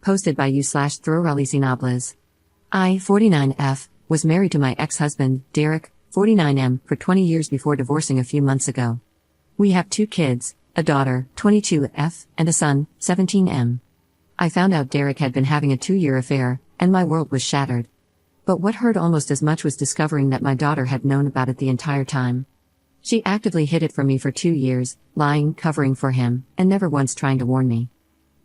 Posted by you/Throwralisinables. I, 49F, was married to my ex-husband, Derek, 49M, for 20 years before divorcing a few months ago. We have 2 kids, a daughter, 22F, and a son, 17M. I found out Derek had been having a 2-year affair, and my world was shattered. But what hurt almost as much was discovering that my daughter had known about it the entire time. She actively hid it from me for 2 years, lying, covering for him, and never once trying to warn me.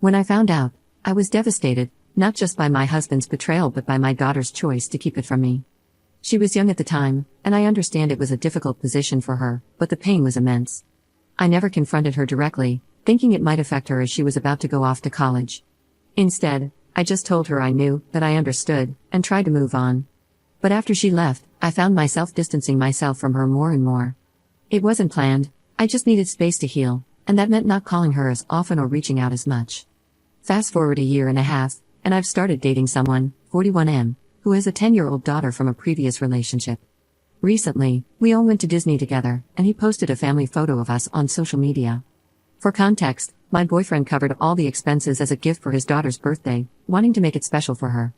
When I found out, I was devastated, not just by my husband's betrayal but by my daughter's choice to keep it from me. She was young at the time, and I understand it was a difficult position for her, but the pain was immense. I never confronted her directly, thinking it might affect her as she was about to go off to college. Instead, I just told her I knew, that I understood, and tried to move on. But after she left, I found myself distancing myself from her more and more. It wasn't planned, I just needed space to heal, and that meant not calling her as often or reaching out as much. Fast forward a year and a half, and I've started dating someone, 41M, who has a 10-year-old daughter from a previous relationship. Recently, we all went to Disney together, and he posted a family photo of us on social media. For context, my boyfriend covered all the expenses as a gift for his daughter's birthday, wanting to make it special for her.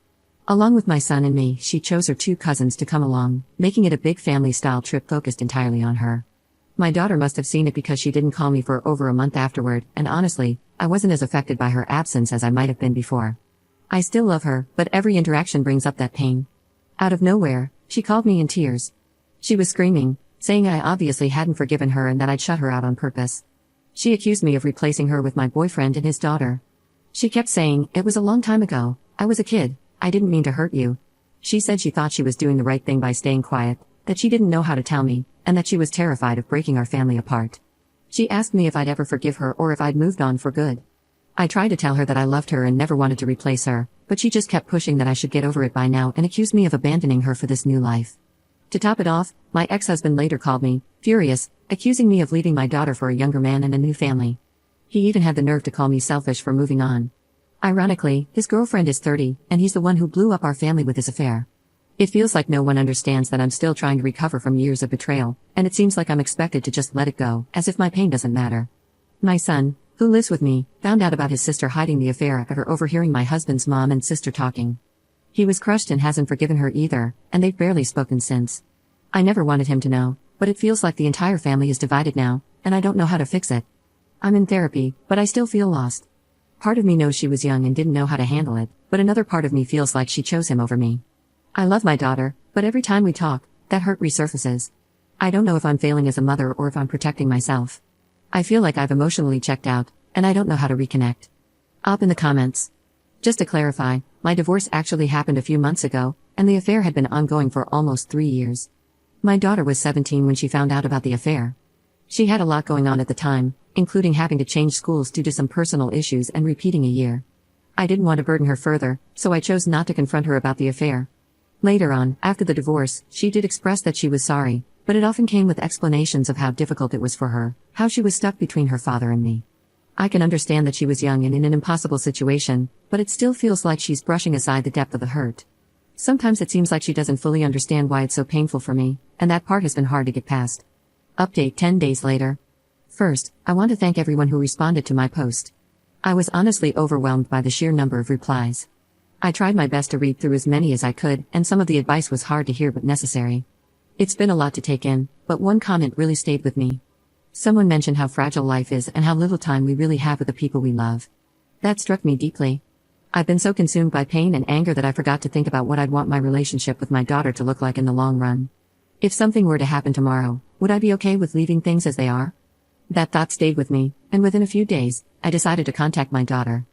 Along with my son and me, she chose her 2 cousins to come along, making it a big family-style trip focused entirely on her. My daughter must have seen it because she didn't call me for over a month afterward, and honestly, I wasn't as affected by her absence as I might have been before. I still love her, but every interaction brings up that pain. Out of nowhere, she called me in tears. She was screaming, saying I obviously hadn't forgiven her and that I'd shut her out on purpose. She accused me of replacing her with my boyfriend and his daughter. She kept saying, "It was a long time ago, I was a kid, I didn't mean to hurt you." She said she thought she was doing the right thing by staying quiet, that she didn't know how to tell me, and that she was terrified of breaking our family apart. She asked me if I'd ever forgive her or if I'd moved on for good. I tried to tell her that I loved her and never wanted to replace her, but she just kept pushing that I should get over it by now and accused me of abandoning her for this new life. To top it off, my ex-husband later called me, furious, accusing me of leaving my daughter for a younger man and a new family. He even had the nerve to call me selfish for moving on. Ironically, his girlfriend is 30, and he's the one who blew up our family with his affair. It feels like no one understands that I'm still trying to recover from years of betrayal, and it seems like I'm expected to just let it go, as if my pain doesn't matter. My son, who lives with me, found out about his sister hiding the affair after overhearing my husband's mom and sister talking. He was crushed and hasn't forgiven her either, and they've barely spoken since. I never wanted him to know, but it feels like the entire family is divided now, and I don't know how to fix it. I'm in therapy, but I still feel lost. Part of me knows she was young and didn't know how to handle it, but another part of me feels like she chose him over me. I love my daughter, but every time we talk, that hurt resurfaces. I don't know if I'm failing as a mother or if I'm protecting myself. I feel like I've emotionally checked out, and I don't know how to reconnect. Up in the comments. Just to clarify, my divorce actually happened a few months ago, and the affair had been ongoing for almost 3 years. My daughter was 17 when she found out about the affair. She had a lot going on at the time, including having to change schools due to some personal issues and repeating a year. I didn't want to burden her further, so I chose not to confront her about the affair. Later on, after the divorce, she did express that she was sorry, but it often came with explanations of how difficult it was for her, how she was stuck between her father and me. I can understand that she was young and in an impossible situation, but it still feels like she's brushing aside the depth of the hurt. Sometimes it seems like she doesn't fully understand why it's so painful for me, and that part has been hard to get past. Update 10 days later. First, I want to thank everyone who responded to my post. I was honestly overwhelmed by the sheer number of replies. I tried my best to read through as many as I could, and some of the advice was hard to hear but necessary. It's been a lot to take in, but one comment really stayed with me. Someone mentioned how fragile life is and how little time we really have with the people we love. That struck me deeply. I've been so consumed by pain and anger that I forgot to think about what I'd want my relationship with my daughter to look like in the long run. If something were to happen tomorrow, would I be okay with leaving things as they are? That thought stayed with me, and within a few days, I decided to contact my daughter.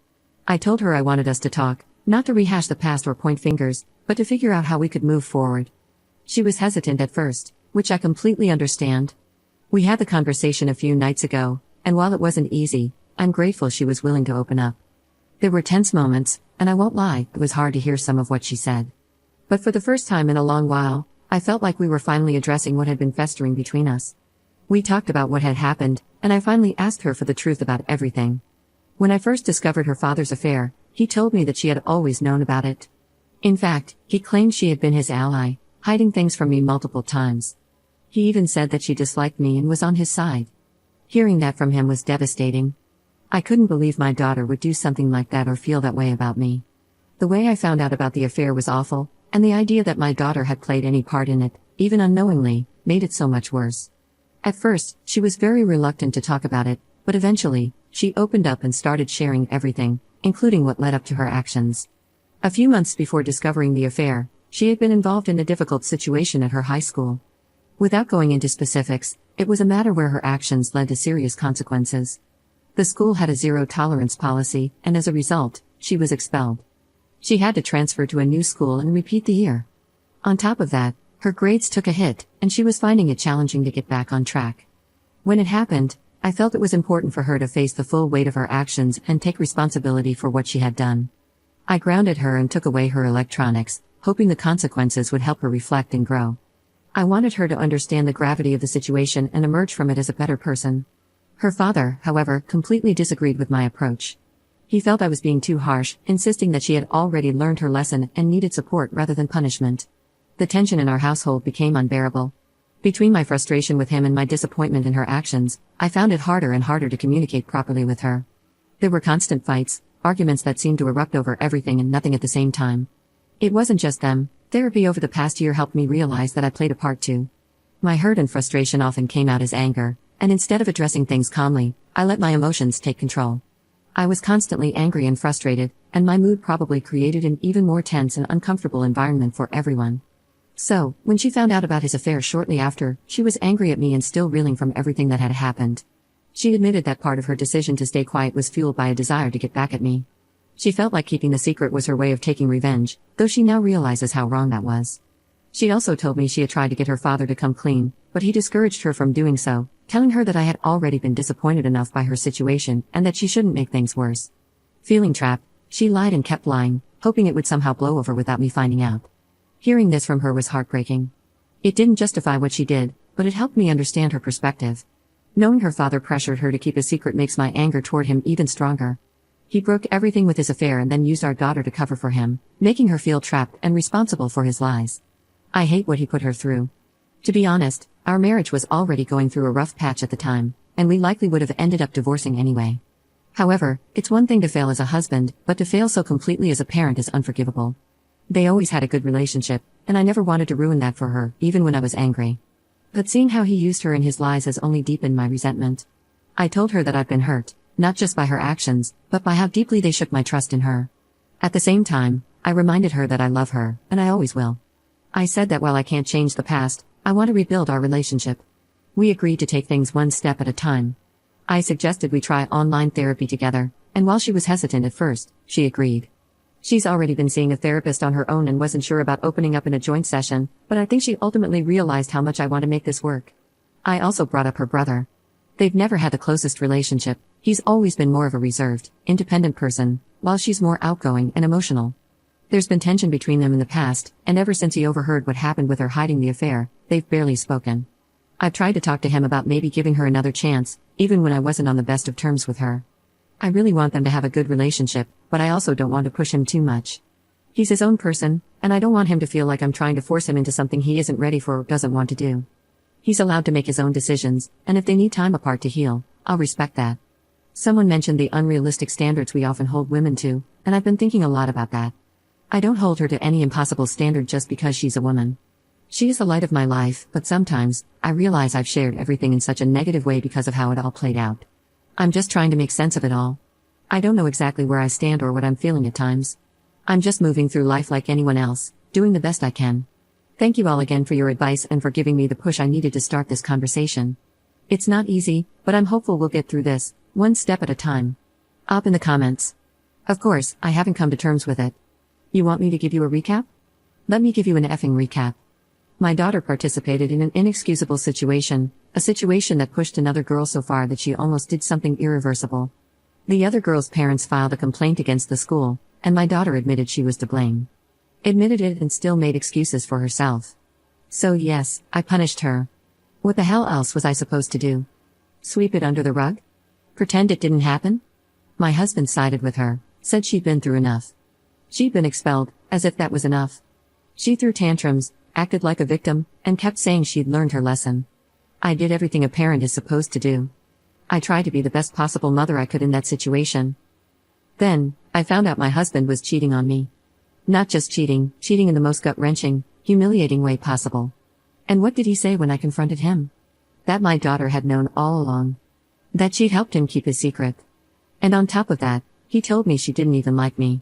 I told her I wanted us to talk, not to rehash the past or point fingers, but to figure out how we could move forward. She was hesitant at first, which I completely understand. We had the conversation a few nights ago, and while it wasn't easy, I'm grateful she was willing to open up. There were tense moments, and I won't lie, it was hard to hear some of what she said. But for the first time in a long while, I felt like we were finally addressing what had been festering between us. We talked about what had happened, and I finally asked her for the truth about everything. When I first discovered her father's affair, he told me that she had always known about it. In fact, he claimed she had been his ally, hiding things from me multiple times. He even said that she disliked me and was on his side. Hearing that from him was devastating. I couldn't believe my daughter would do something like that or feel that way about me. The way I found out about the affair was awful, and the idea that my daughter had played any part in it, even unknowingly, made it so much worse. At first, she was very reluctant to talk about it, but eventually, she opened up and started sharing everything, including what led up to her actions. A few months before discovering the affair, she had been involved in a difficult situation at her high school. Without going into specifics, it was a matter where her actions led to serious consequences. The school had a zero-tolerance policy, and as a result, she was expelled. She had to transfer to a new school and repeat the year. On top of that, her grades took a hit, and she was finding it challenging to get back on track. When it happened, I felt it was important for her to face the full weight of her actions and take responsibility for what she had done. I grounded her and took away her electronics, hoping the consequences would help her reflect and grow. I wanted her to understand the gravity of the situation and emerge from it as a better person. Her father, however, completely disagreed with my approach. He felt I was being too harsh, insisting that she had already learned her lesson and needed support rather than punishment. The tension in our household became unbearable. Between my frustration with him and my disappointment in her actions, I found it harder and harder to communicate properly with her. There were constant fights, arguments that seemed to erupt over everything and nothing at the same time. It wasn't just them. Therapy over the past year helped me realize that I played a part too. My hurt and frustration often came out as anger, and instead of addressing things calmly, I let my emotions take control. I was constantly angry and frustrated, and my mood probably created an even more tense and uncomfortable environment for everyone. So, when she found out about his affair shortly after, she was angry at me and still reeling from everything that had happened. She admitted that part of her decision to stay quiet was fueled by a desire to get back at me. She felt like keeping the secret was her way of taking revenge, though she now realizes how wrong that was. She also told me she had tried to get her father to come clean, but he discouraged her from doing so, telling her that I had already been disappointed enough by her situation and that she shouldn't make things worse. Feeling trapped, she lied and kept lying, hoping it would somehow blow over without me finding out. Hearing this from her was heartbreaking. It didn't justify what she did, but it helped me understand her perspective. Knowing her father pressured her to keep a secret makes my anger toward him even stronger. He broke everything with his affair and then used our daughter to cover for him, making her feel trapped and responsible for his lies. I hate what he put her through. To be honest, our marriage was already going through a rough patch at the time, and we likely would have ended up divorcing anyway. However, it's one thing to fail as a husband, but to fail so completely as a parent is unforgivable. They always had a good relationship, and I never wanted to ruin that for her, even when I was angry. But seeing how he used her and his lies has only deepened my resentment. I told her that I've been hurt, not just by her actions, but by how deeply they shook my trust in her. At the same time, I reminded her that I love her, and I always will. I said that while I can't change the past, I want to rebuild our relationship. We agreed to take things one step at a time. I suggested we try online therapy together, and while she was hesitant at first, she agreed. She's already been seeing a therapist on her own and wasn't sure about opening up in a joint session, but I think she ultimately realized how much I want to make this work. I also brought up her brother. They've never had the closest relationship. He's always been more of a reserved, independent person, while she's more outgoing and emotional. There's been tension between them in the past, and ever since he overheard what happened with her hiding the affair, they've barely spoken. I've tried to talk to him about maybe giving her another chance, even when I wasn't on the best of terms with her. I really want them to have a good relationship, but I also don't want to push him too much. He's his own person, and I don't want him to feel like I'm trying to force him into something he isn't ready for or doesn't want to do. He's allowed to make his own decisions, and if they need time apart to heal, I'll respect that. Someone mentioned the unrealistic standards we often hold women to, and I've been thinking a lot about that. I don't hold her to any impossible standard just because she's a woman. She is the light of my life, but sometimes, I realize I've shared everything in such a negative way because of how it all played out. I'm just trying to make sense of it all. I don't know exactly where I stand or what I'm feeling at times. I'm just moving through life like anyone else, doing the best I can. Thank you all again for your advice and for giving me the push I needed to start this conversation. It's not easy, but I'm hopeful we'll get through this, one step at a time. Up in the comments. Of course, I haven't come to terms with it. You want me to give you a recap? Let me give you an effing recap. My daughter participated in an inexcusable situation, a situation that pushed another girl so far that she almost did something irreversible. The other girl's parents filed a complaint against the school, and my daughter admitted she was to blame. Admitted it and still made excuses for herself. So yes, I punished her. What the hell else was I supposed to do? Sweep it under the rug? Pretend it didn't happen? My husband sided with her, said she'd been through enough. She'd been expelled, as if that was enough. She threw tantrums, acted like a victim, and kept saying she'd learned her lesson. I did everything a parent is supposed to do. I tried to be the best possible mother I could in that situation. Then, I found out my husband was cheating on me. Not just cheating in the most gut-wrenching, humiliating way possible. And what did he say when I confronted him? That my daughter had known all along. That she'd helped him keep his secret. And on top of that, he told me she didn't even like me.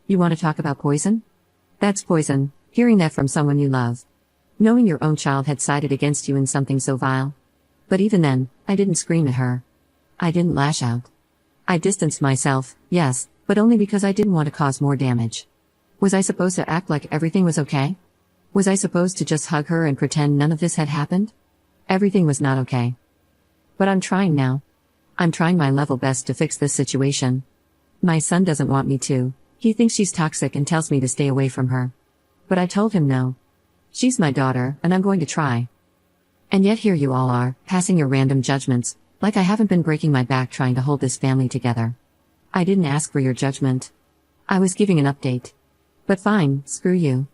You want to talk about poison? That's poison, hearing that from someone you love. Knowing your own child had sided against you in something so vile. But even then, I didn't scream at her. I didn't lash out. I distanced myself, yes, but only because I didn't want to cause more damage. Was I supposed to act like everything was okay? Was I supposed to just hug her and pretend none of this had happened? Everything was not okay. But I'm trying now. I'm trying my level best to fix this situation. My son doesn't want me to. He thinks she's toxic and tells me to stay away from her. But I told him no. She's my daughter, and I'm going to try. And yet here you all are, passing your random judgments, like I haven't been breaking my back trying to hold this family together. I didn't ask for your judgment. I was giving an update. But fine, screw you.